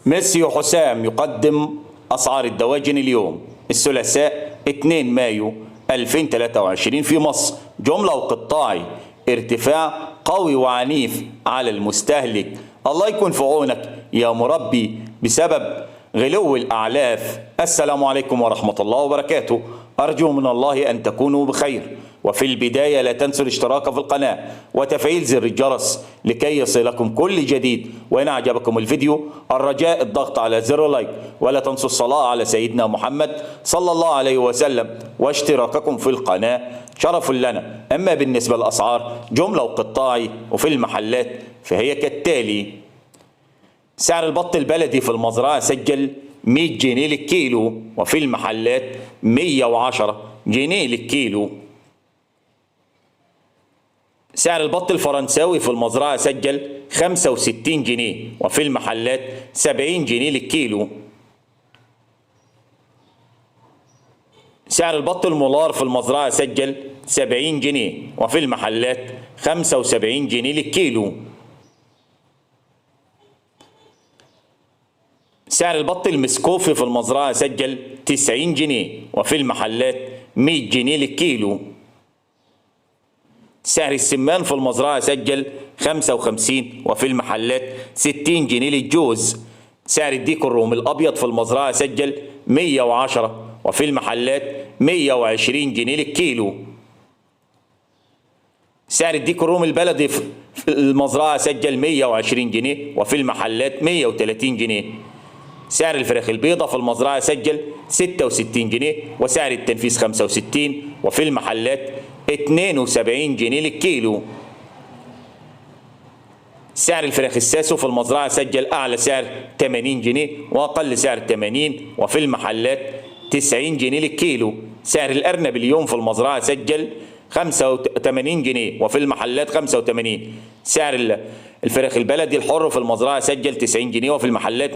ميسيو حسام يقدم أسعار الدواجن اليوم الثلاثاء 2 مايو 2023 في مصر. جملة وقطاعي، ارتفاع قوي وعنيف على المستهلك. الله يكون في عونك يا مربي بسبب غلو الأعلاف. السلام عليكم ورحمة الله وبركاته. أرجو من الله أن تكونوا بخير. وفي البداية لا تنسوا الاشتراك في القناة وتفعيل زر الجرس لكي يصلكم كل جديد. وإن أعجبكم الفيديو الرجاء الضغط على زر لايك، ولا تنسوا الصلاة على سيدنا محمد صلى الله عليه وسلم، واشتراككم في القناة شرف لنا. أما بالنسبة للأسعار جملة وقطاعي وفي المحلات فهي كالتالي: سعر البط البلدي في المزرعة سجل 100 جنيه للكيلو، وفي المحلات 110 جنيه للكيلو. سعر البط الفرنساوي في المزرعة سجل 65 جنيه، وفي المحلات 70 جنيه للكيلو. سعر البط المولار في المزرعة سجل 70 جنيه، وفي المحلات 75 جنيه للكيلو. سعر البط المسكوفي في المزرعة سجل 90 جنيه، وفي المحلات 100 جنيه للكيلو. سعر السمان في المزرعة سجل 55، وفي المحلات 60 جنيه للجوز. سعر الديك الرومي الأبيض في المزرعة سجل 110، وفي المحلات 120 جنيه للكيلو. سعر الديك الرومي البلدي في المزرعة سجل 120 جنيه، وفي المحلات 130 جنيه. سعر الفراخ البيضة في المزرعة سجل 66 جنيه، وسعر التنفيذ 65، وفي المحلات 72 جنيه للكيلو. سعر الفراخ الساسو في المزرعة سجل أعلى سعر 80 جنيه وأقل سعر 80، وفي المحلات 90 جنيه للكيلو. سعر الأرنب اليوم في المزرعة سجل 85 جنيه، وفي المحلات 85. سعر الفراخ البلدي الحر في المزرعة سجل 90 جنيه، وفي المحلات